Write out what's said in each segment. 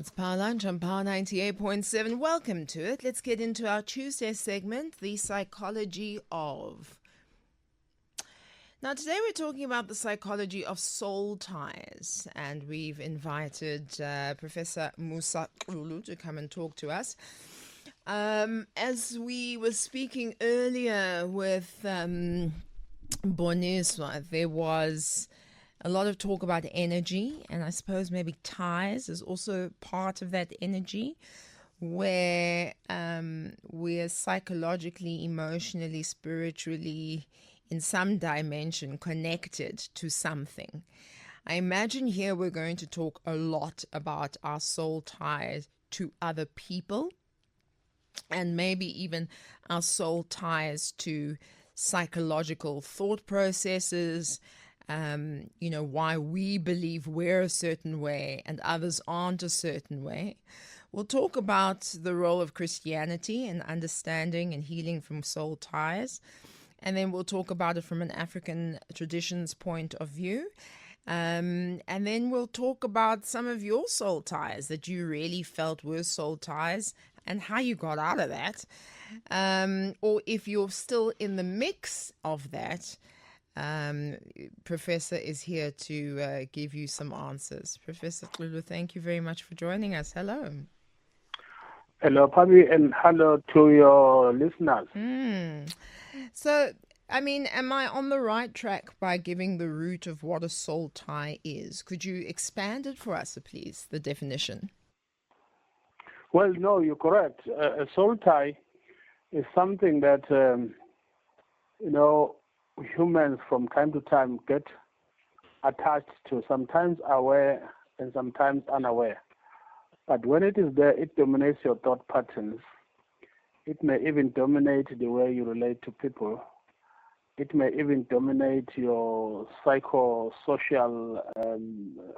It's Power Lunch on Power 98.7. Welcome to it. Let's get into our Tuesday segment, The Psychology of. Now, today we're talking about the psychology of soul ties, and we've invited Professor Musa Kulu to come and talk to us. As we were speaking earlier with Boniswa, there was a lot of talk about energy, and I suppose maybe ties is also part of that energy, where we're psychologically, emotionally, spiritually, in some dimension connected to something. I imagine here we're going to talk a lot about our soul ties to other people, and maybe even our soul ties to psychological thought processes, why we believe we're a certain way and others aren't a certain way. We'll talk about the role of Christianity in understanding and healing from soul ties. And then we'll talk about it from an African traditions point of view. And then we'll talk about some of your soul ties that you really felt were soul ties and how you got out of that. Or if you're still in the mix of that, Professor is here to give you some answers. Professor Lulu, thank you very much for joining us. Hello. Hello, Pabi, and hello to your listeners. So, I mean, am I on the right track by giving the root of what a soul tie is? Could you expand it for us, please, the definition? Well, no, you're correct. A soul tie is something that, humans from time to time get attached to, sometimes aware and sometimes unaware. But when it is there, it dominates your thought patterns. It may even dominate the way you relate to people. It may even dominate your psychosocial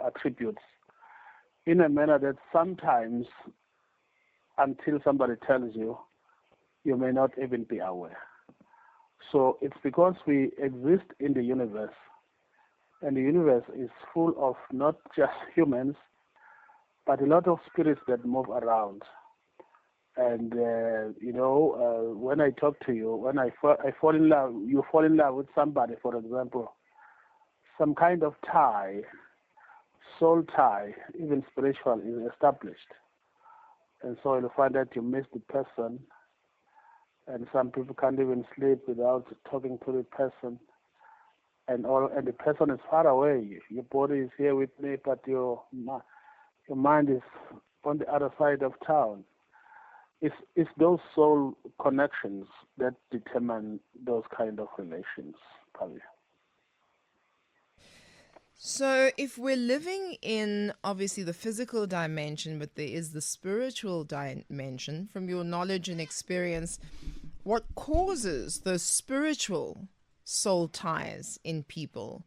attributes in a manner that sometimes, until somebody tells you, you may not even be aware. So it's because we exist in the universe, and the universe is full of not just humans, but a lot of spirits that move around. And, when I talk to you, when I fall in love, you fall in love with somebody, for example, some kind of tie, soul tie, even spiritual, is established. And so you'll find that you miss the person, and some people can't even sleep without talking to the person, and the person is far away. Your body is here with me, but your mind is on the other side of town. It's those soul connections that determine those kind of relations, Pabi. So if we're living in obviously the physical dimension, but there is the spiritual dimension, from your knowledge and experience, what causes those spiritual soul ties in people?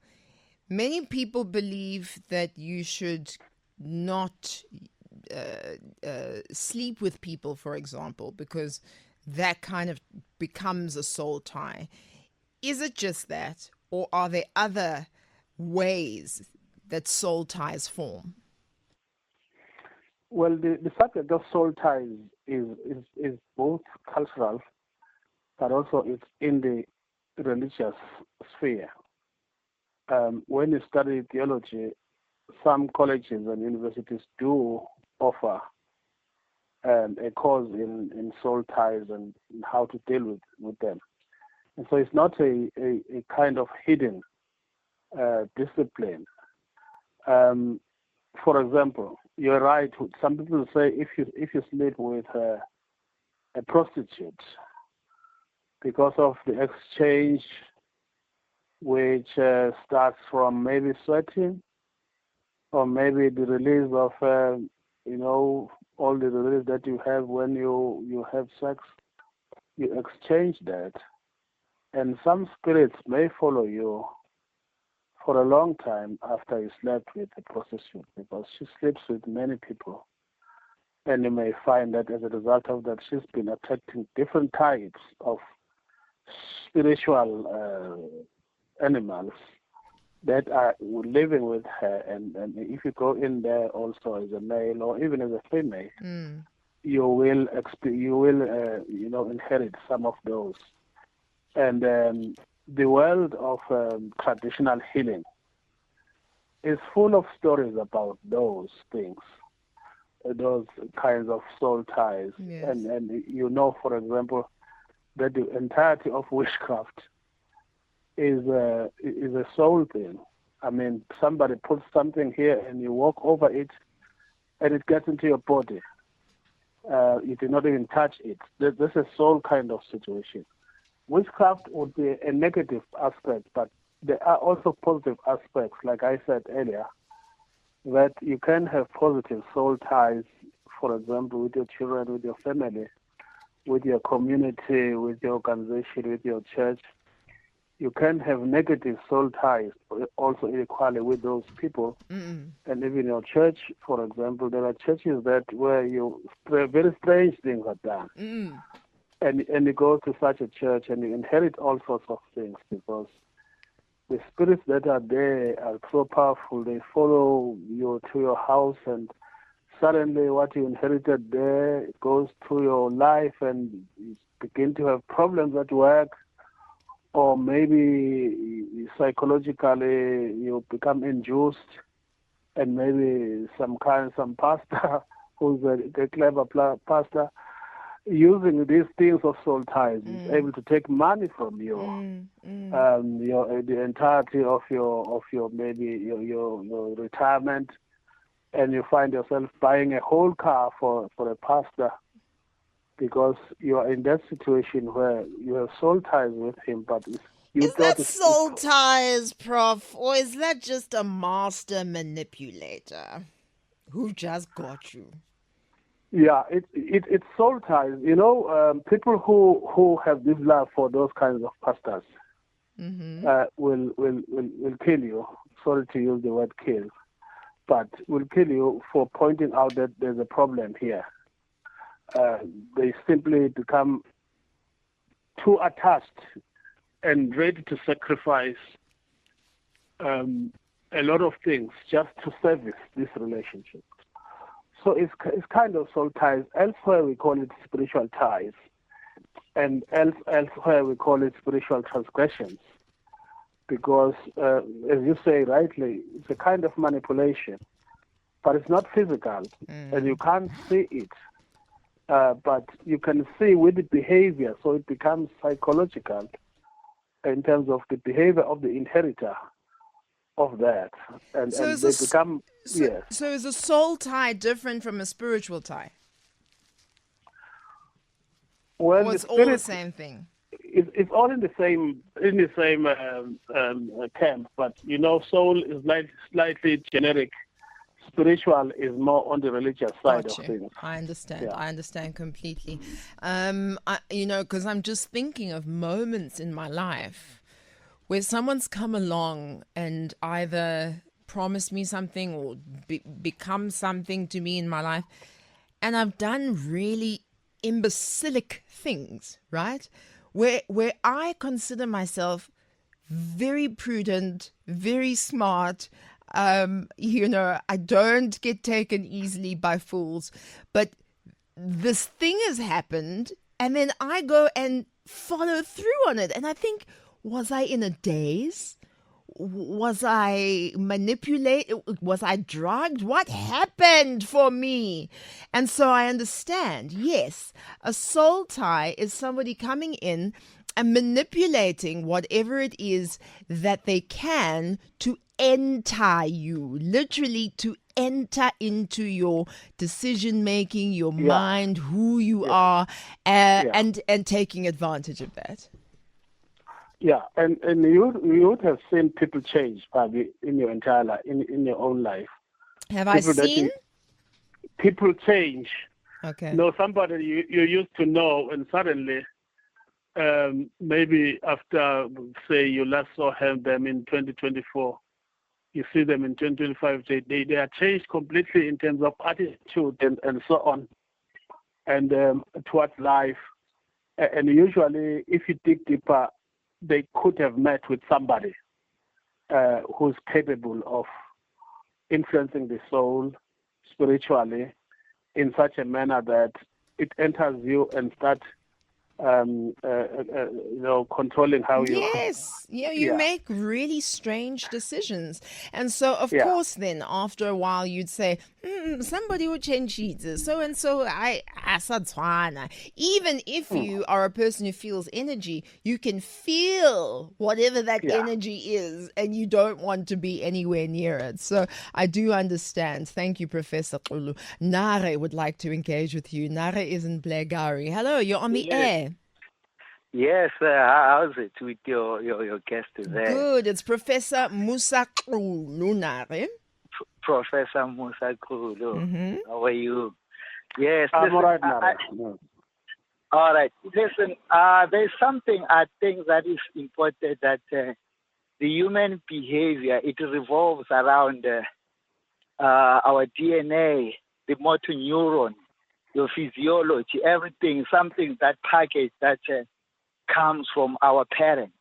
Many people believe that you should not sleep with people, for example, because that kind of becomes a soul tie. Is it just that, or are there other ways that soul ties form? Well, the subject of soul ties is both cultural, but also it's in the religious sphere. When you study theology, some colleges and universities do offer a course in soul ties and how to deal with them. And so it's not a kind of hidden discipline. For example, you're right. Some people say if you sleep with a prostitute, because of the exchange, which starts from maybe sweating, or maybe the release of all the release that you have when you have sex, you exchange that, and some spirits may follow you for a long time after you slept with a prostitute, because she sleeps with many people. And you may find that as a result of that, she's been attracting different types of spiritual animals that are living with her, and if you go in there also as a male or even as a female, you will inherit some of those. And the world of traditional healing is full of stories about those things, those kinds of soul ties. Yes. And for example, that the entirety of witchcraft is a soul thing. I mean, somebody puts something here and you walk over it and it gets into your body. You do not even touch it. This is a soul kind of situation. Witchcraft would be a negative aspect, but there are also positive aspects, like I said earlier, that you can have positive soul ties, for example, with your children, with your family, with your community, with your organization, with your church. You can have negative soul ties also equally with those people. And even your church, for example, there are churches where very strange things are done. And you go to such a church and you inherit all sorts of things because the spirits that are there are so powerful. They follow you to your house, and suddenly what you inherited there goes through your life, and you begin to have problems at work, or maybe psychologically you become induced, and maybe some pastor who's a clever pastor, using these things of soul ties, is able to take money from you, the entirety of your maybe your retirement, and you find yourself buying a whole car for a pastor because you are in that situation where you have soul ties with him, but is that soul ties, Prof, or is that just a master manipulator who just got you? Yeah, it's soul ties. People who have this love for those kinds of pastors will kill you. Sorry to use the word kill, but will kill you for pointing out that there's a problem here. They simply become too attached and ready to sacrifice a lot of things just to service this relationship. So it's kind of soul ties. Elsewhere we call it spiritual ties, and elsewhere we call it spiritual transgressions, because as you say rightly, it's a kind of manipulation, but it's not physical, and you can't see it, but you can see with the behavior, so it becomes psychological in terms of the behavior of the inheritor of that, and they become. Yes. So is a soul tie different from a spiritual tie? Well, or it's all the same thing? It's all in the same camp, but soul is slightly generic. Spiritual is more on the religious side of things. I understand. Yeah. I understand completely. Because I'm just thinking of moments in my life where someone's come along and either promised me something or become something to me in my life, and I've done really imbecilic things, right? Where I consider myself very prudent, very smart. I don't get taken easily by fools, but this thing has happened, and then I go and follow through on it, and I think, was I in a daze? Was I manipulated? Was I drugged? What happened for me? And so I understand, yes, a soul tie is somebody coming in and manipulating whatever it is that they can to enter you, literally to enter into your decision making, your mind, who you are, and taking advantage of that. Yeah, and you would have seen people change, Pabi, in your entire life, in your own life. Have I seen? People change. Okay. Somebody you used to know, and suddenly, maybe after, say, you last saw them in 2024, you see them in 2025, they are changed completely in terms of attitude and so on, and towards life. And usually, if you dig deeper, they could have met with somebody who's capable of influencing the soul spiritually in such a manner that it enters you and starts controlling how you. Yes, yeah, you Yeah, make really strange decisions. And so, of yeah. course, then after a while, you'd say, somebody would change sheets. So and so, I asatswana. Even if Mm, you are a person who feels energy, you can feel whatever that yeah. energy is, and you don't want to be anywhere near it. So I do understand. Thank you, Professor Kulu. Nare would like to engage with you. Nare is in Blegari. Hello, you're on the Yes, air. yes. How's it with your guest there, Good. It's Professor Musa Lunare. Professor Musa Kulu? Mm-hmm. How are you? Yes. I'm all Listen, right now. No. all right. Listen. There's something I think that is important that the human behavior it revolves around our DNA, the motor neuron, your physiology, everything. Something that package that. Comes from our parents,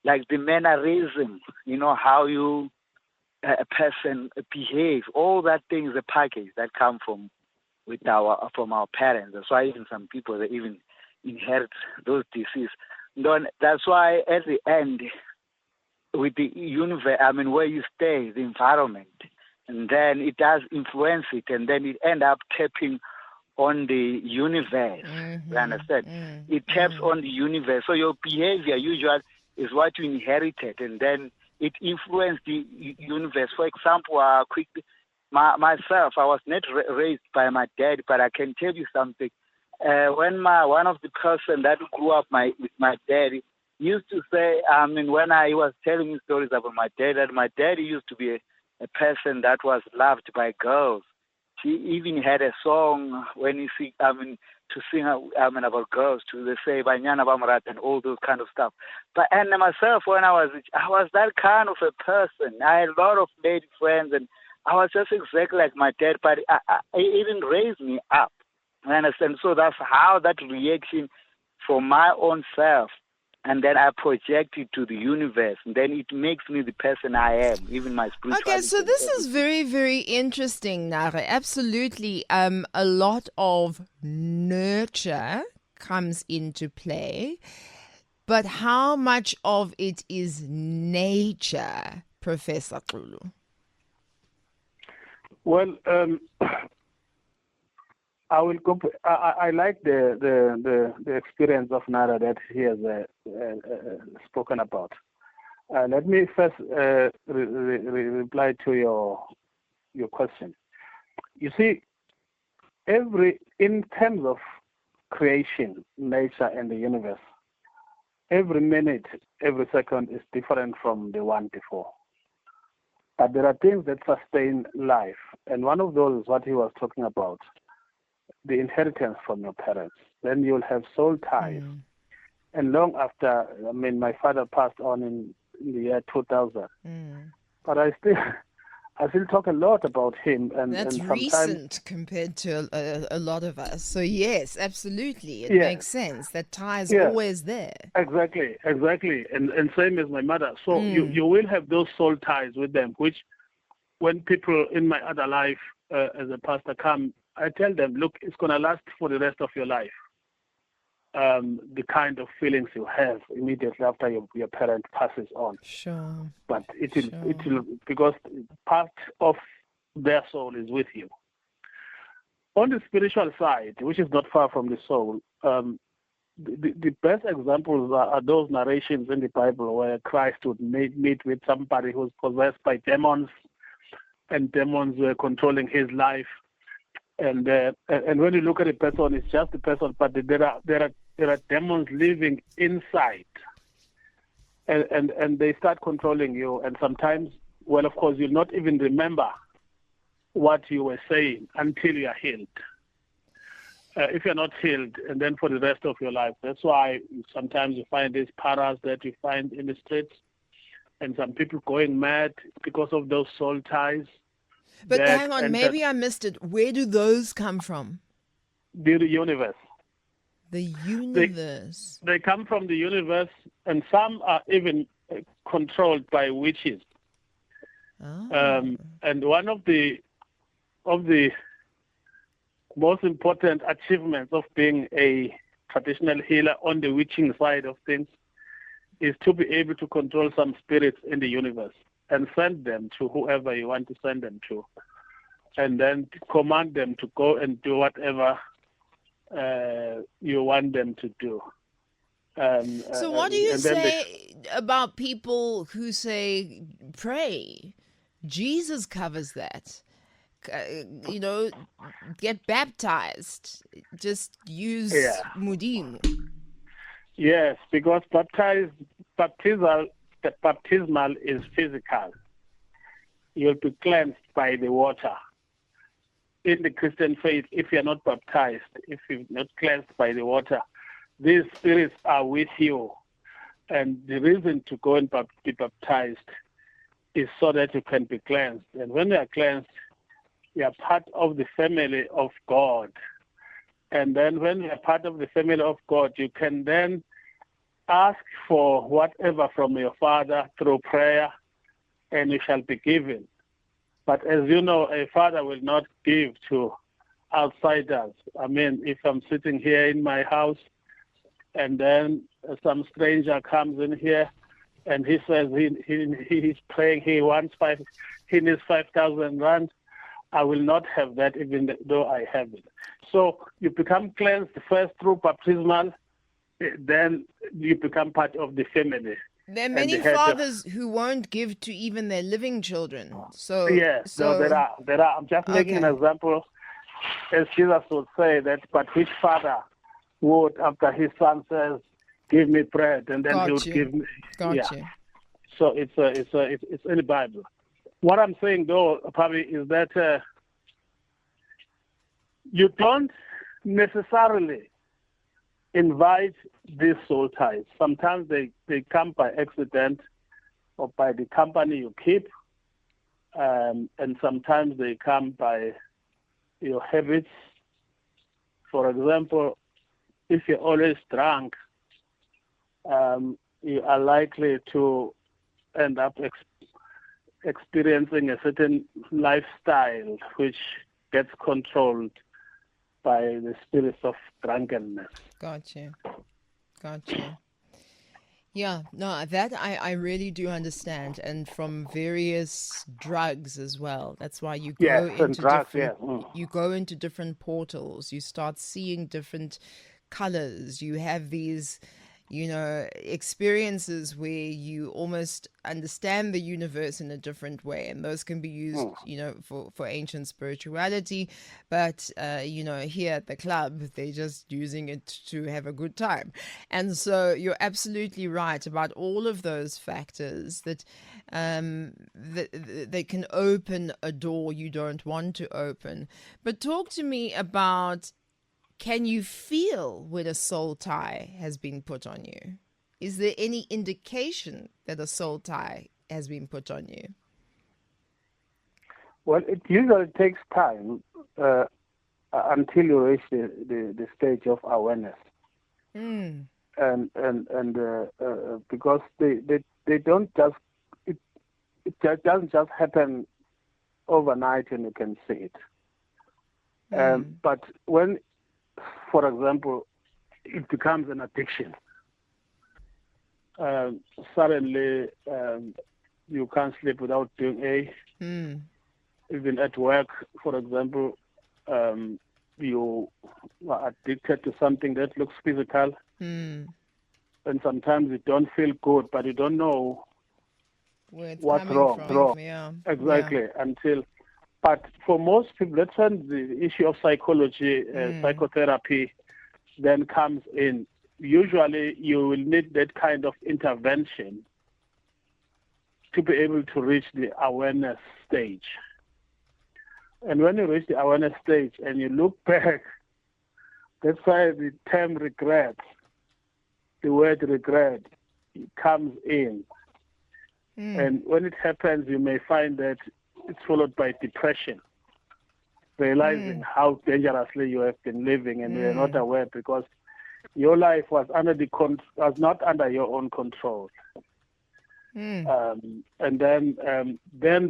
like the mannerism, how you a person behave, all that things, the package that come from our parents. That's why even some people they even inherit those diseases. That's why at the end, with the universe, where you stay, the environment, and then it does influence it, and then it end up tapping on the universe. Mm-hmm. You understand? Mm-hmm. It taps on the universe. So your behavior usually is what you inherited, and then it influenced the universe. For example, quickly, myself, I was not raised by my dad, but I can tell you something. When one of the person that grew up with my dad used to say, when I was telling me stories about my dad, that my dad used to be a person that was loved by girls. She even had a song when you see, to sing, about girls, to they say Banyana Bamarat and all those kind of stuff. But and myself, when I was that kind of a person. I had a lot of lady friends, and I was just exactly like my dad. But it even raised me up. You understand? So that's how that reaction from my own self. And then I project it to the universe, and then it makes me the person I am, even my spirituality. Okay, so this is very, very interesting, Nare. Absolutely. A lot of nurture comes into play, but how much of it is nature, Professor Kulu? Well, I will. I like the experience of Nara that he has spoken about. Let me first reply to your question. You see, in terms of creation, nature, and the universe, every minute, every second is different from the one before. But there are things that sustain life, and one of those is what he was talking about. The inheritance from your parents. Then you'll have soul ties. And long after, my father passed on in the year 2000. But I still talk a lot about him. That's and sometimes recent compared to a lot of us. So yes, absolutely. It yeah, makes sense. That tie is yeah, always there. exactly. And same as my mother. So you will have those soul ties with them, which when people in my other life as a pastor come, I tell them, look, it's going to last for the rest of your life. The kind of feelings you have immediately after your parent passes on. Sure. But it will because part of their soul is with you. On the spiritual side, which is not far from the soul, the best examples are those narrations in the Bible where Christ would meet with somebody who's possessed by demons, and demons were controlling his life. And when you look at a person, it's just a person, but there are demons living inside, and they start controlling you. And sometimes, well, of course, you'll not even remember what you were saying until you are healed. If you're not healed, and then for the rest of your life, that's why sometimes you find these paras that you find in the streets, and some people going mad because of those soul ties. But hang on, maybe I missed it. Where do those come from? The universe. The universe. They come from the universe, and some are even controlled by witches. Oh. And one of the most important achievements of being a traditional healer on the witching side of things is to be able to control some spirits in the universe and send them to whoever you want to send them to, and then command them to go and do whatever you want them to do. So what do you say about people who say pray? Jesus covers that. Get baptized. Just use mudimu. Yes, because baptismal is physical. You'll be cleansed by the water. In the Christian faith, if you're not baptized, if you're not cleansed by the water, these spirits are with you. And the reason to go and be baptized is so that you can be cleansed. And when you are cleansed, you are part of the family of God. And then when you are part of the family of God, you can then ask for whatever from your Father through prayer, and you shall be given. But as you know, a father will not give to outsiders. I mean, if I'm sitting here in my house and then some stranger comes in here and he says he's praying, he needs 5,000 rand, I will not have that even though I have it. So you become cleansed first through baptismal, then you become part of the family. There are many fathers who won't give to even their living children. There are. I'm just making an example, as Jesus would say that. But which father would, after his son says, "Give me bread," and then he would give me? Gotcha. So it's in the Bible. What I'm saying though, Pabi, is that you don't necessarily invite these soul ties. Sometimes they come by accident or by the company you keep, and sometimes they come by your habits. For example, if you're always drunk, you are likely to end up experiencing a certain lifestyle which gets controlled by the spirits of drunkenness. Gotcha. Yeah, no, that I really do understand, and from various drugs as well. That's why you go you go into different portals. You start seeing different colors. You have these, experiences where you almost understand the universe in a different way, and those can be used, for ancient spirituality. But here at the club, they're just using it to have a good time. And so you're absolutely right about all of those factors that they can open a door you don't want to open. But talk to me about, can you feel when a soul tie has been put on you? Is there any indication that a soul tie has been put on you? Well, it usually takes time until you reach the stage of awareness, and because they don't just it doesn't just happen overnight and you can see it. But when, for example, it becomes an addiction, suddenly you can't sleep without doing even at work, for example, you are addicted to something that looks physical, and sometimes you don't feel good, but you don't know what's wrong. Yeah. Exactly. But for most people, that's when the issue of psychology, psychotherapy then comes in. Usually you will need that kind of intervention to be able to reach the awareness stage. And when you reach the awareness stage and you look back, that's why the term regret, the word regret, comes in. And when it happens, you may find that it's followed by depression, realizing how dangerously you have been living and you're not aware because your life was not under your own control. And then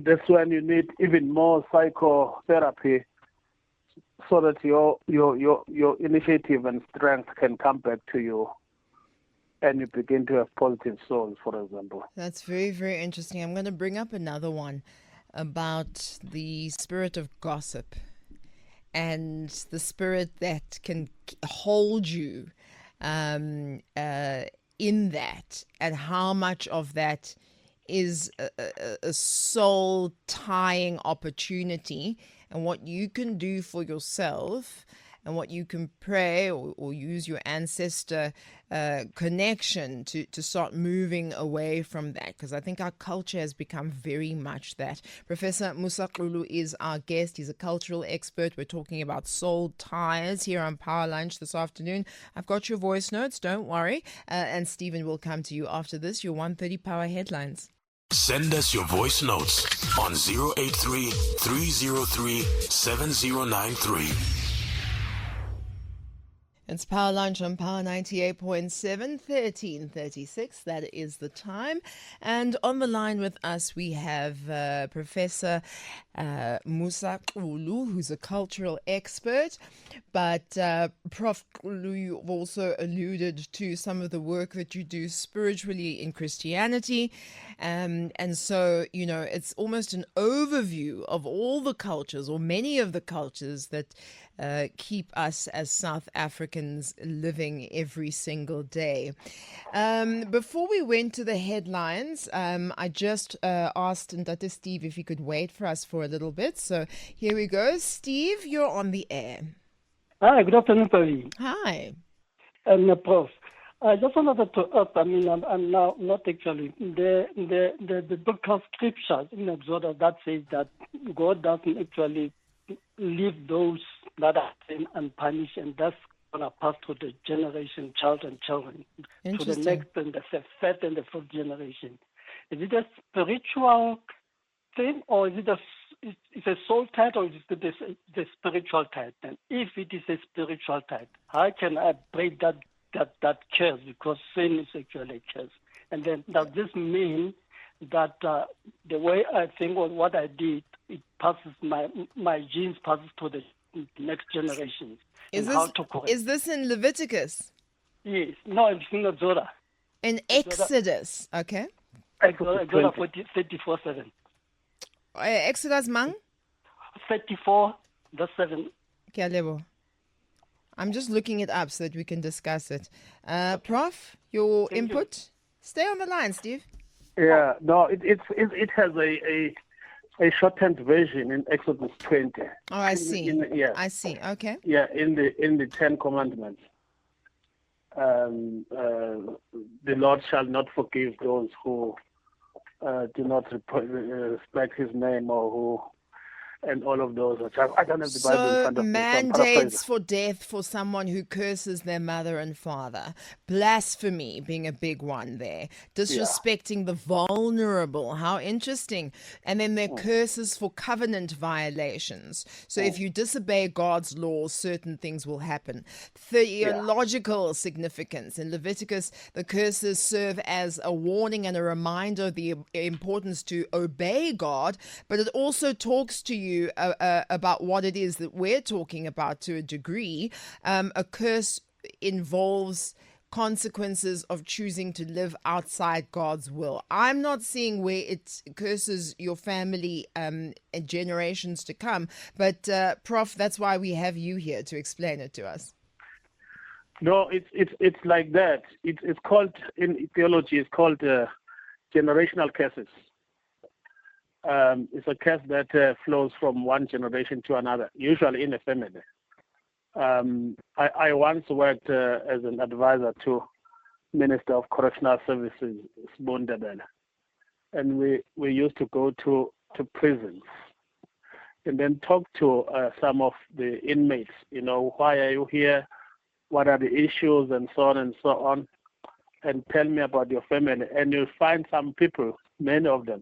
that's when you need even more psychotherapy so that your initiative and strength can come back to you and you begin to have positive souls, for example. That's very, very interesting. I'm going to bring up another one about the spirit of gossip and the spirit that can hold you in that, and how much of that is a soul tying opportunity, and what you can do for yourself and what you can pray or use your ancestor connection to start moving away from that, because I think our culture has become very much that. Professor Musaqulu is our guest. He's a cultural expert. We're talking about soul ties here on Power Lunch this afternoon. I've got your voice notes, don't worry, and Stephen will come to you after this. Your 1:30 Power Headlines. Send us your voice notes on 083 303 7093. It's Power Lunch on Power 98.7, 13:36. That is the time. And on the line with us, we have Professor Musaqulu, who's a cultural expert. But Prof. Kulu, you've also alluded to some of the work that you do spiritually in Christianity. And so, you know, it's almost an overview of all the cultures, or many of the cultures that keep us as South Africans living every single day. Before we went to the headlines, I just asked Ndate Steve if he could wait for us for a little bit. So here we go. Steve, you're on the air. Hi, good afternoon, Pabi. Hi. Prof. I just wanted to ask, I'm now not actually, the biblical scriptures in Exodus that says that God doesn't actually leave those that are sin unpunished, and that's going to pass to the generation, child and children, to the next and the third and the fourth generation. Is it a spiritual thing, or is it a soul tide, or is it the spiritual tide? And if it is a spiritual tide, how can I break that curse? Because sin is actually a curse. And then does this mean that the way I think or what I did, it passes, my genes passes to the next generation? Is this in Leviticus? Yes. No, it's in Exodus. In Exodus, okay. Exodus 34:7. Exodus mang? 34:7. Okay, I'm just looking it up so that we can discuss it. Prof, your Thank input? you. Stay on the line, Steve. Yeah, no, it has a shortened version in Exodus 20. Oh, I see. Yeah. I see. Okay. Yeah, in the Ten Commandments, the Lord shall not forgive those who do not respect His name, or who, and all of those. I don't have the Bible in front of me. Mandates for death for someone who curses their mother and father. Blasphemy being a big one there. Disrespecting the vulnerable. How interesting. And then there are curses for covenant violations. So if you disobey God's laws, certain things will happen. Theological significance. In Leviticus, the curses serve as a warning and a reminder of the importance to obey God, but it also talks to you about what it is that we're talking about to a degree. A curse involves consequences of choosing to live outside God's will. I'm not seeing where it curses your family and generations to come, but Prof, that's why we have you here to explain it to us. No, it's like that. It's called, in theology, it's called generational curses. It's a curse that flows from one generation to another, usually in a family. I once worked as an advisor to Minister of Correctional Services, Sbondebele, and we used to go to prisons and then talk to some of the inmates. You know, why are you here? What are the issues, and so on, and tell me about your family. And you'll find some people, many of them.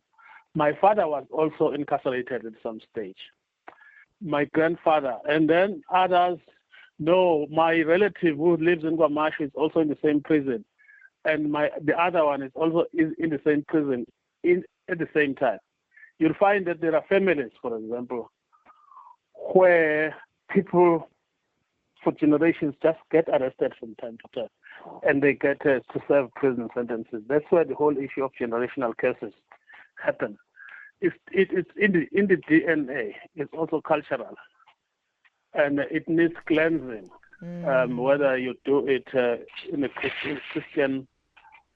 My father was also incarcerated at some stage. My grandfather, and then others. No, my relative who lives in Guamashu is also in the same prison, and the other one is also in the same prison. at the same time. You'll find that there are families, for example, where people for generations just get arrested from time to time, and they get to serve prison sentences. That's where the whole issue of generational curses happen. It's in the DNA. It's also cultural, and it needs cleansing. Whether you do it in a Christian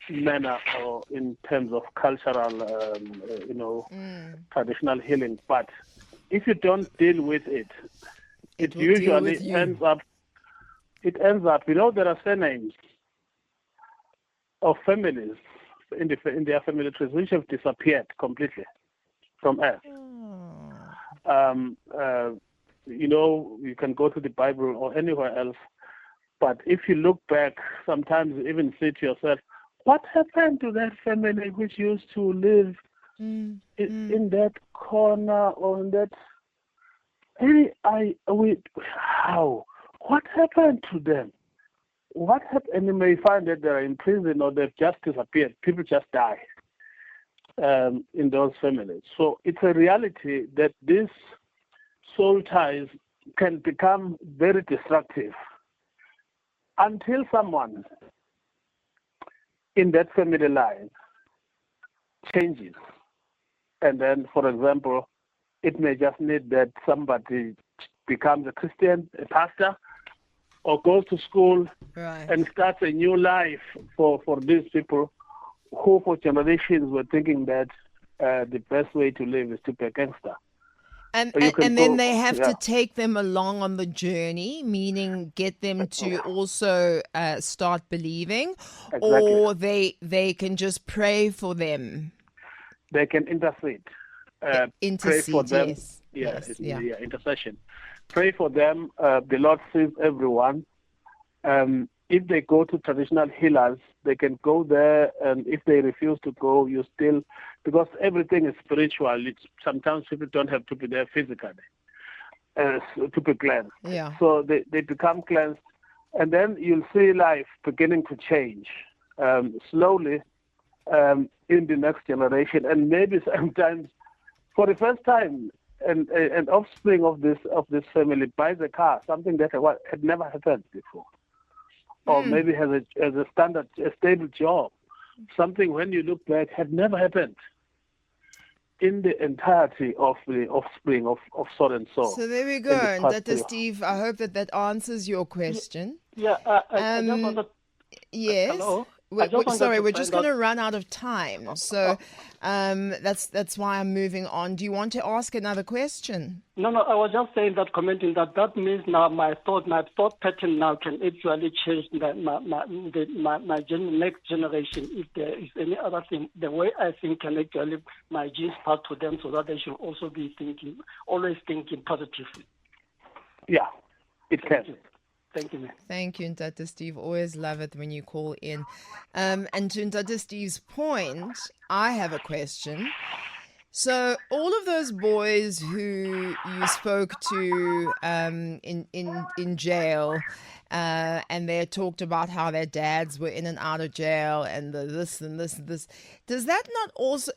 manner or in terms of cultural, traditional healing. But if you don't deal with it, it usually ends up. It ends up. There are surnames of families in their family trees which have disappeared completely from earth. You can go to the Bible or anywhere else, but if you look back, sometimes you even say to yourself, what happened to that family which used to live in that corner or in that? How? What happened to them? What happened? And you may find that they're in prison or they've just disappeared. People just die in those families. So it's a reality that these soul ties can become very destructive until someone in that family line changes. And then, for example, it may just need that somebody becomes a Christian, a pastor, or goes to school and starts a new life for these people who for generations were thinking that the best way to live is to be a gangster. And then they have to take them along on the journey, meaning get them to also start believing, or they can just pray for them. They can intercede. Intercede, pray for them. Yes. Intercession. Pray for them. The Lord sees everyone. If they go to traditional healers, they can go there, and if they refuse to go, you still, because everything is spiritual. Sometimes people don't have to be there physically to be cleansed. Yeah. So they become cleansed, and then you'll see life beginning to change slowly in the next generation, and maybe sometimes for the first time, an offspring of this family buys a car, something that had never happened before. Or maybe has a stable job, something when you look back had never happened in the entirety of the offspring of so and so. So there we go, and Dr. Steve, I hope that answers your question. Yeah, I just wanted... Yes. Hello? Sorry, we're just going to run out of time. So that's why I'm moving on. Do you want to ask another question? No, I was just saying that, commenting that means now my thought pattern now can actually change my next generation. If there is any other thing, the way I think can actually my genes pass to them, so that they should also be always thinking positively. Yeah, it can. Thank you, man. Thank you, Dr. Steve. Always love it when you call in. And to Dr. Steve's point, I have a question. So all of those boys who you spoke to in jail, and they talked about how their dads were in and out of jail and this and this and this, does that not also,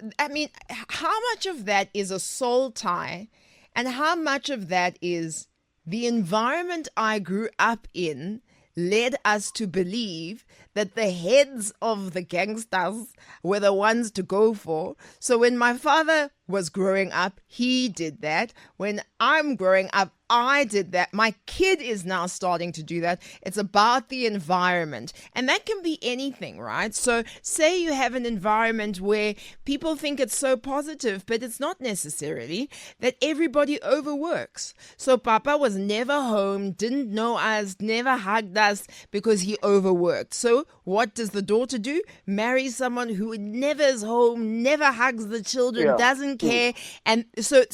how much of that is a soul tie and how much of that is the environment I grew up in led us to believe that the heads of the gangsters were the ones to go for. So when my father was growing up, he did that. When I'm growing up, I did that. My kid is now starting to do that. It's about the environment. And that can be anything, right? So say you have an environment where people think it's so positive, but it's not necessarily, that everybody overworks. So Papa was never home, didn't know us, never hugged us because he overworked. So what does the daughter do? Marry someone who never is home, never hugs the children, doesn't care. And so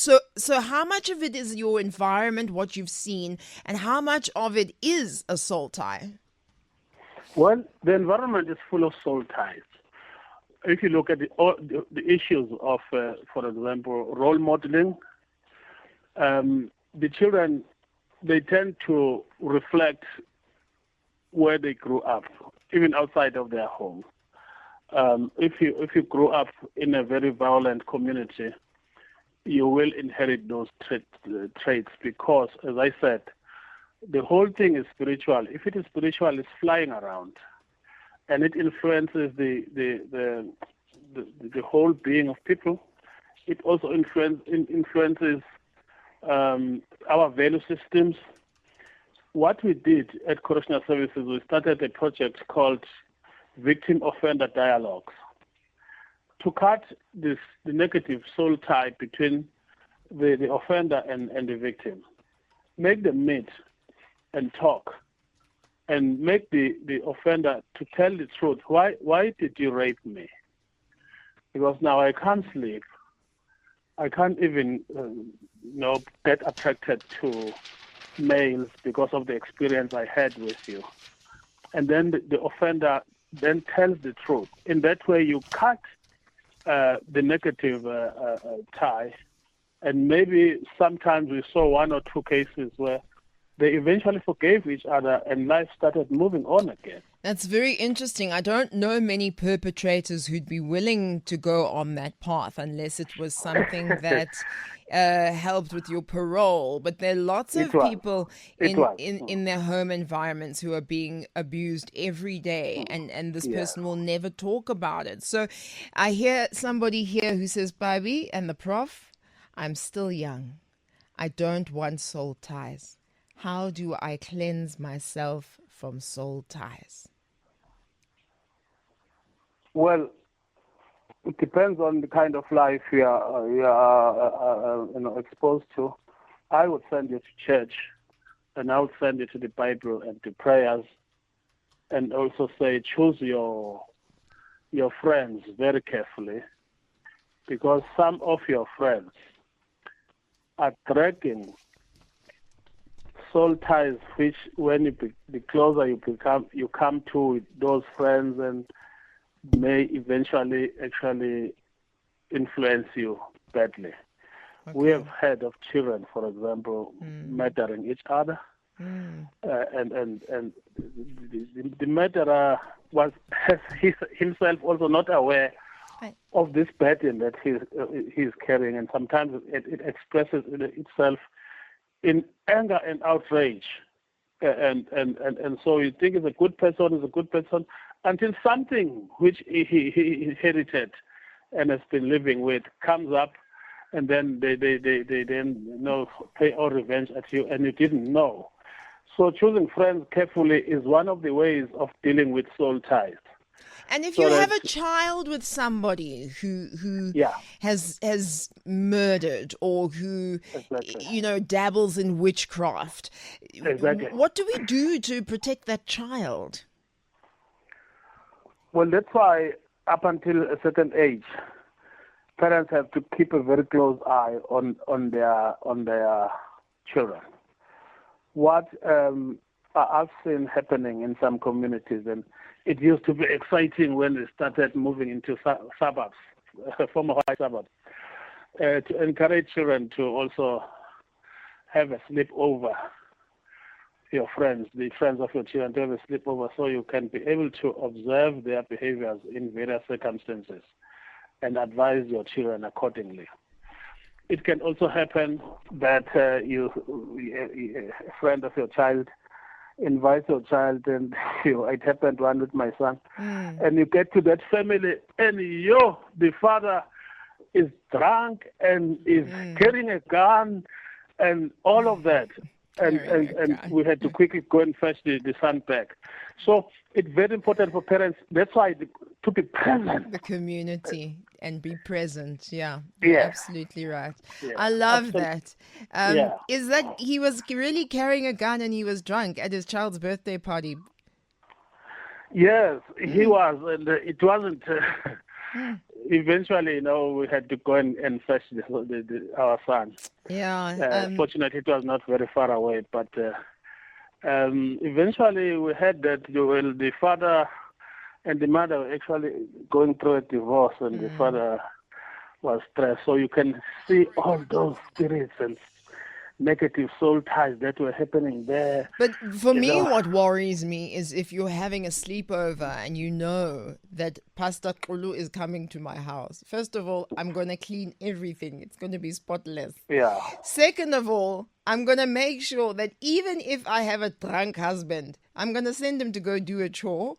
how much of it is your environment, what you've seen, and how much of it is a soul tie? Well, the environment is full of soul ties. If you look at the issues of, for example, role modeling, the children, they tend to reflect where they grew up, even outside of their home. if you grew up in a very violent community, you will inherit those traits because, as I said, the whole thing is spiritual. If it is spiritual, it's flying around, and it influences the whole being of people. It also influences our value systems. What we did at Correctional Services, we started a project called Victim-Offender Dialogues to cut the negative soul tie between the offender and the victim. Make them meet and talk and make the offender to tell the truth. Why did you rape me? Because now I can't sleep. I can't even get attracted to males because of the experience I had with you. And then the offender then tells the truth. In that way, you cut the negative tie. And maybe sometimes we saw one or two cases where they eventually forgave each other and life started moving on again. That's very interesting. I don't know many perpetrators who'd be willing to go on that path unless it was something that helped with your parole. But there are lots of people in their home environments who are being abused every day, and this person will never talk about it. So I hear somebody here who says, Pabi and the prof, I'm still young. I don't want soul ties. How do I cleanse myself from soul ties? Well, it depends on the kind of life you are exposed to. I would send you to church, and I would send you to the Bible and to prayers, and also say choose your friends very carefully, because some of your friends are dragging soul ties, which when the closer you come to those friends, and may eventually actually influence you badly. Okay. We have heard of children, for example, murdering each other, and the murderer has himself also not aware of this burden that he's carrying, and sometimes it expresses itself in anger and outrage, and so you think is a good person until something which he inherited and has been living with comes up, and then they then pay all revenge at you, and you didn't know. So choosing friends carefully is one of the ways of dealing with soul ties. And if you have a child with somebody who has murdered or who dabbles in witchcraft, what do we do to protect that child? Well, that's why up until a certain age, parents have to keep a very close eye on their children. What I've seen happening in some communities, and it used to be exciting when they started moving into suburbs, former white suburbs, to encourage children to also have a sleepover. Your friends, the friends of your children, to have a sleepover, so you can be able to observe their behaviors in various circumstances and advise your children accordingly. It can also happen that a friend of your child invites your child, and it happened one with my son, and you get to that family, and the father is drunk and is carrying a gun and all of that. And we had to quickly go and fetch the son back. So it's very important for parents. That's why to be present. The community and be present. Yeah, you're absolutely right. Yeah. I love that. Is that he was really carrying a gun and he was drunk at his child's birthday party? Yes, he was. And it wasn't... Eventually, we had to go and fetch our son. Yeah. Fortunately, it was not very far away, but eventually we heard that the father and the mother were actually going through a divorce, and the father was stressed. So you can see all those spirits and negative soul ties that were happening there. But for You me, know, what worries me is if you're having a sleepover and you know that Pastor Kulu is coming to my house. First of all, I'm going to clean everything. It's going to be spotless. yeah, Second of all, I'm going to make sure that even if I have a drunk husband, I'm going to send him to go do a chore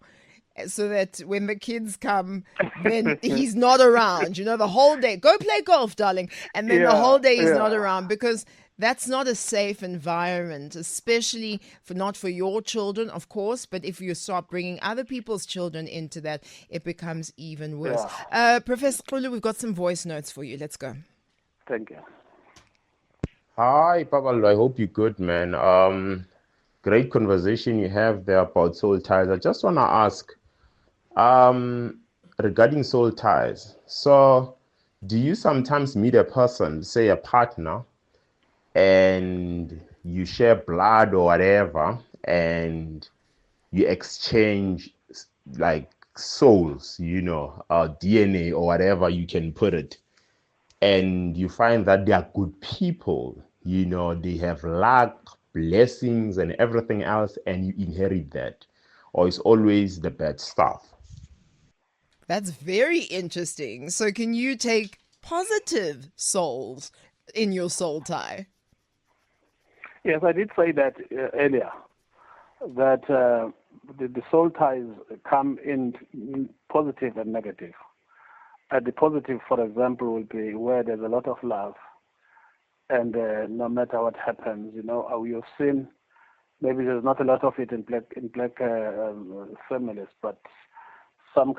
so that when the kids come, then he's not around, the whole day. Go play golf, darling. And then the whole day he's not around, because that's not a safe environment, especially not for your children, of course, but if you start bringing other people's children into that, it becomes even worse. Professor Kulu, we've got some voice notes for you. Let's go. Thank you. Hi, Pablo. I hope you're good, man. Great conversation you have there about soul ties. I just want to ask, regarding soul ties. So, do you sometimes meet a person, say a partner, and you share blood or whatever, and you exchange like souls, DNA or whatever you can put it, and you find that they are good people, they have luck, blessings, and everything else, and you inherit that, or it's always the bad stuff? That's very interesting. So can you take positive souls in your soul tie? Yes, I did say that earlier, that the soul ties come in positive and negative. The positive, for example, will be where there's a lot of love, and no matter what happens, you've seen, maybe there's not a lot of it in black families, but some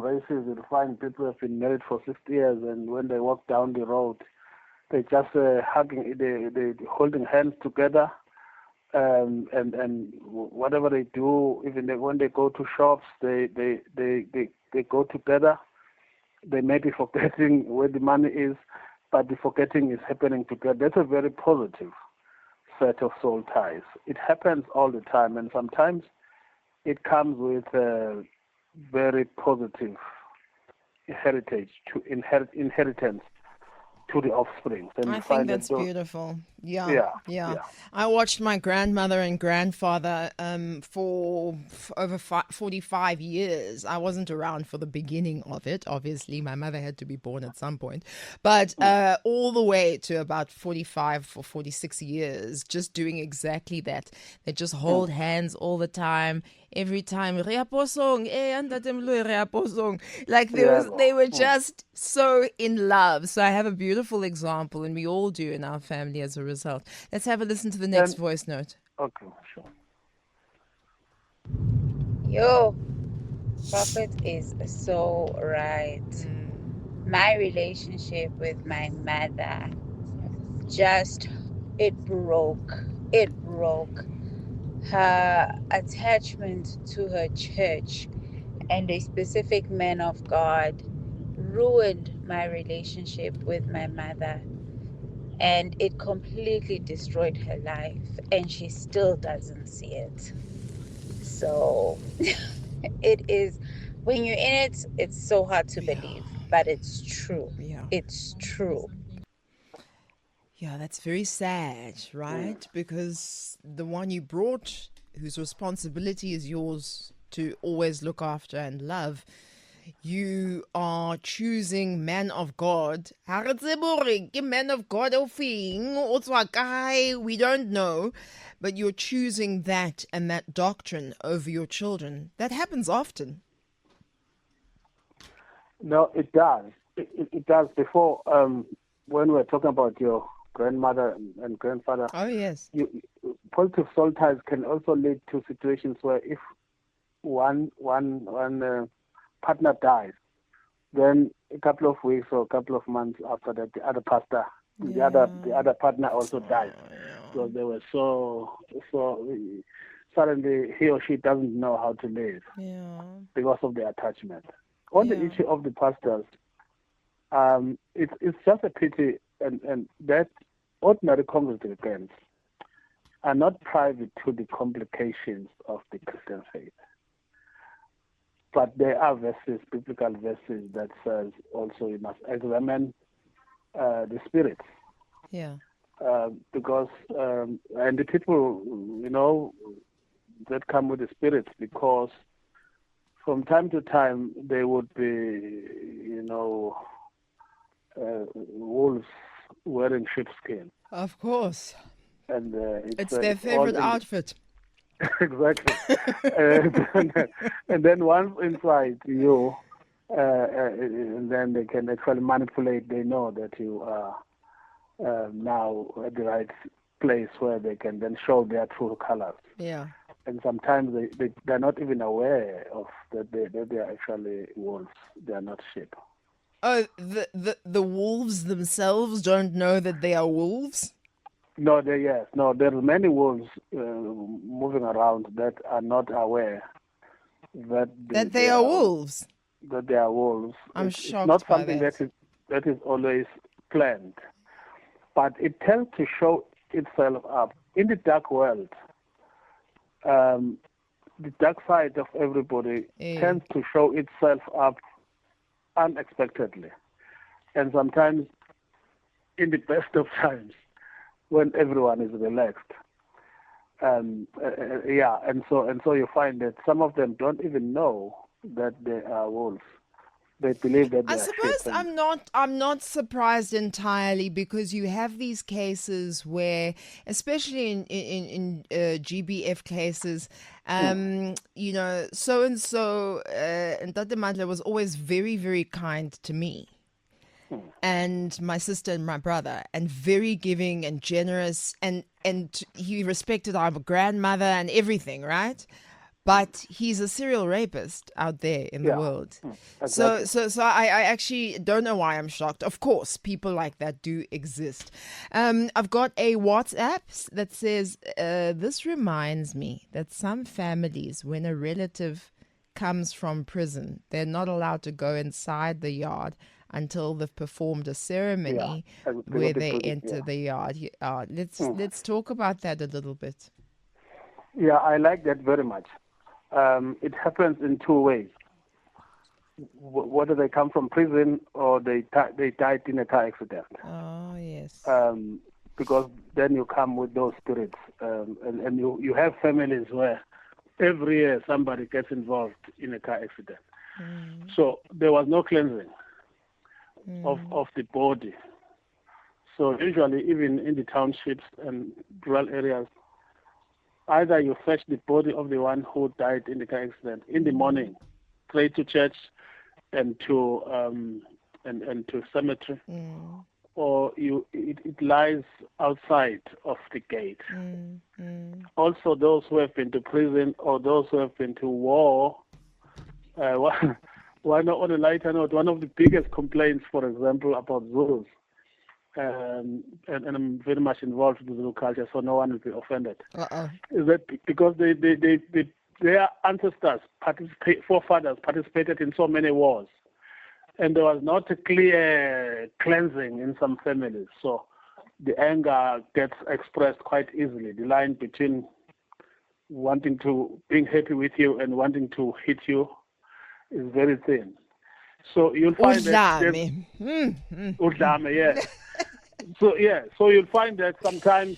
races you'll find people have been married for 60 years, and when they walk down the road, they just hugging, they holding hands together, and whatever they do, even when they go to shops, they go together. They may be forgetting where the money is, but the forgetting is happening together. That's a very positive set of soul ties. It happens all the time, and sometimes it comes with a very positive inheritance to the offspring. I think that's beautiful. Yeah. I watched my grandmother and grandfather for over 45 years. I wasn't around for the beginning of it. Obviously, my mother had to be born at some point. But all the way to about 45 or 46 years, just doing exactly that. They just hold hands all the time. Every time, like they were just so in love. So I have a beautiful example, and we all do in our family as a result. Let's have a listen to the next voice note. Okay, sure. Yo, Prophet is so right. My relationship with my mother it broke. It broke. Her attachment to her church and a specific man of God ruined my relationship with my mother, and it completely destroyed her life, and she still doesn't see it. So it is, when you're in it, it's so hard to believe, but it's true. It's true. Yeah, that's very sad, right? Because the one you brought, whose responsibility is yours to always look after and love, you are choosing man of God. Man of God, we don't know, but you're choosing that and that doctrine over your children. That happens often. No, it does. It does. Before, when we were talking about your grandmother and grandfather, oh yes, positive soul ties can also lead to situations where if one partner dies, then a couple of weeks or a couple of months after that, the other pastor, the other partner also dies. So they were so suddenly he or she doesn't know how to live because of the attachment. On the issue of the pastors, it's just a pity, and that ordinary congregants are not private to the complications of the Christian faith. But there are biblical verses that says also you must examine the spirits. Yeah. because and the people, that come with the spirits, because from time to time they would be, wolves wearing sheepskin, Of course. and It's their it's all favorite outfit. exactly. And then once inside you, and then they can actually manipulate. They know that you are now at the right place where they can then show their true colors. Yeah. And sometimes they're not even aware of that they are actually wolves. They are not sheep. Oh, the wolves themselves don't know that they are wolves? No, there's many wolves moving around that are not aware that That they are wolves? That they are wolves. I'm It's shocked not by something that. that is always planned, but it tends to show itself up in the dark world. The dark side of everybody tends to show itself up unexpectedly, and sometimes in the best of times when everyone is relaxed. And so you find that some of them don't even know that they are wolves. They believe that they I are suppose sheep. I'm not surprised entirely, because you have these cases where, especially in GBF cases, so and so, and Tate Mandla was always very, very kind to me and my sister and my brother, and very giving and generous, and he respected our grandmother and everything, right? But he's a serial rapist out there in the world. Exactly. So I actually don't know why I'm shocked. Of course, people like that do exist. I've got a WhatsApp that says, this reminds me that some families, when a relative comes from prison, they're not allowed to go inside the yard until they've performed a ceremony where they enter the yard. Let's talk about that a little bit. Yeah, I like that very much. It happens in two ways. Whether they come from prison or they died in a car accident. Oh, yes. Because then you come with those spirits. And you have families where every year somebody gets involved in a car accident. So there was no cleansing of the body. So usually, even in the townships and rural areas, either you fetch the body of the one who died in the car accident in the morning, straight to church and to cemetery, or it lies outside of the gate. Also, those who have been to prison or those who have been to war. One on a lighter note, one of the biggest complaints, for example, about Zulus, and I'm very much involved with the Zulu culture, so no one will be offended. Is that because their ancestors, forefathers, participated in so many wars, and there was not a clear cleansing in some families, so the anger gets expressed quite easily. The line between being happy with you and wanting to hit you is very thin. So you'll find Udlame. Udlame, yeah. So you'll find that sometimes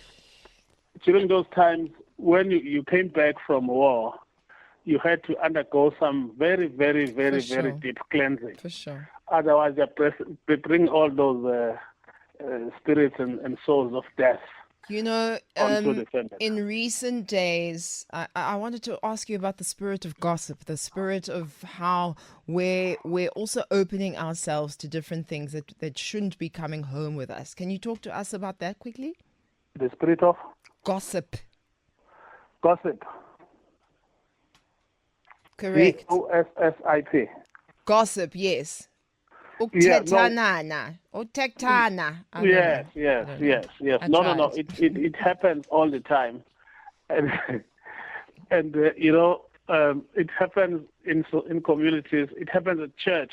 during those times when you came back from war, you had to undergo some very, very, very, very deep cleansing. For sure. Otherwise, they bring all those spirits and souls of death. In recent days, I wanted to ask you about the spirit of gossip, the spirit of how we're also opening ourselves to different things that shouldn't be coming home with us. Can you talk to us about that quickly? The spirit of? Gossip. Gossip. Correct. Gossip. Gossip, yes. Yes. No. It happens all the time, and it happens in communities. It happens at church,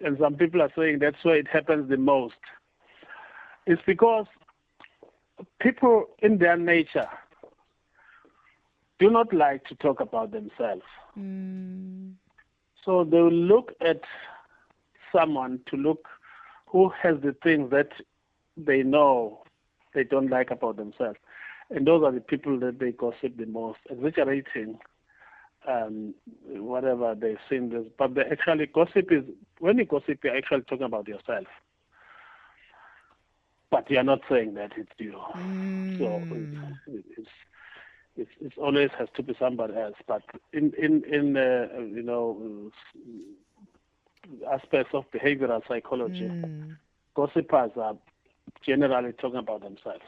and some people are saying that's where it happens the most. It's because people in their nature do not like to talk about themselves. So they will look at someone who has the things that they know they don't like about themselves. And those are the people that they gossip the most, exaggerating whatever they've seen. This, but the actually gossip is, when you gossip, you're actually talking about yourself. But you're not saying that it's you. So it always has to be somebody else. But in aspects of behavioral psychology, gossipers are generally talking about themselves.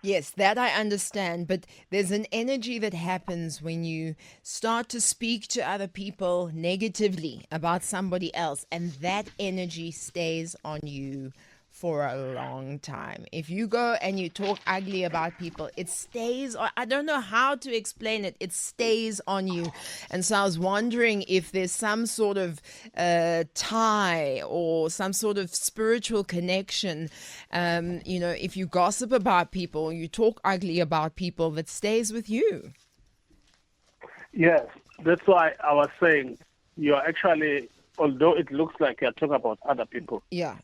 Yes, that I understand, but there's an energy that happens when you start to speak to other people negatively about somebody else, and that energy stays on you for a long time. If you go and you talk ugly about people, it stays on. I don't know how to explain it. It stays on you. And so I was wondering if there's some sort of tie or some sort of spiritual connection. If you gossip about people, you talk ugly about people, that stays with you. Yes, that's why I was saying you're actually, although it looks like you're talking about other people. Yeah.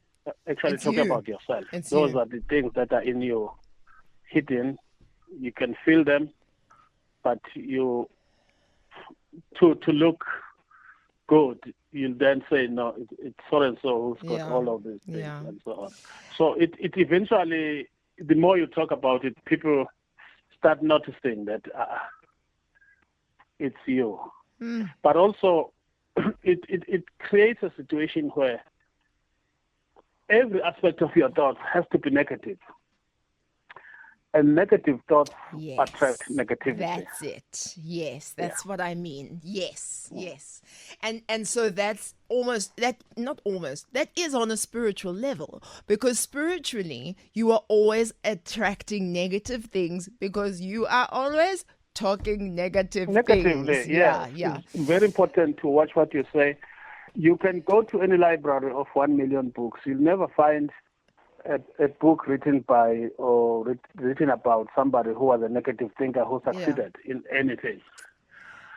Actually It's talking you. about yourself. It's Those you. are the things that are in you, hidden. You can feel them, but you to look good, you'll then say, no, it's so and so who's got all of these things and so on. So it eventually, the more you talk about it, people start noticing that it's you. But also, it creates a situation where every aspect of your thoughts has to be negative. And negative thoughts attract negativity. That's it. Yes, that's what I mean. Yes. And so that's that is on a spiritual level, because spiritually you are always attracting negative things because you are always talking negatively, things. Yeah. It's very important to watch what you say. You can go to any library of 1 million books. You'll never find a book written by or written about somebody who was a negative thinker who succeeded in anything.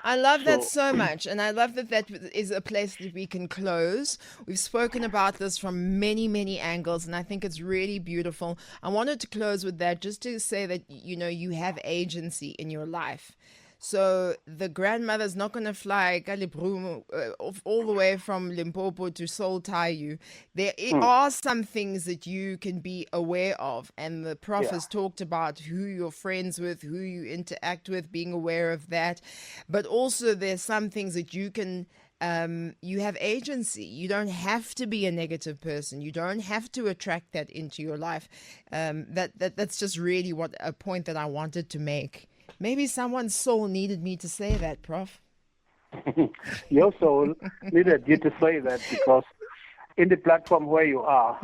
I love that so much, and I love that is a place that we can close. We've spoken about this from many, many angles, and I think it's really beautiful. I wanted to close with that just to say that, you have agency in your life. So the grandmother's not going to fly all the way from Limpopo to Seoul tie you. There are some things that you can be aware of. And the Prof has talked about who you're friends with, who you interact with, being aware of that. But also there's some things that you can... you have agency. You don't have to be a negative person. You don't have to attract that into your life. That's just really a point that I wanted to make. Maybe someone's soul needed me to say that, Prof. Your soul needed you to say that, because in the platform where you are,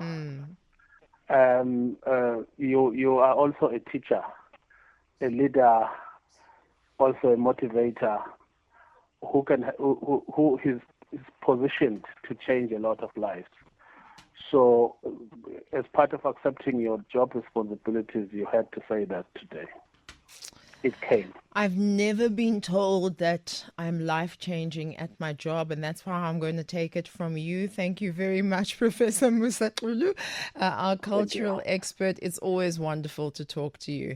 you are also a teacher, a leader, also a motivator, who is positioned to change a lot of lives. So, as part of accepting your job responsibilities, you had to say that today. It came. I've never been told that I'm life-changing at my job, and that's why I'm going to take it from you. Thank you very much, Professor Musatulu, our cultural expert. It's always wonderful to talk to you.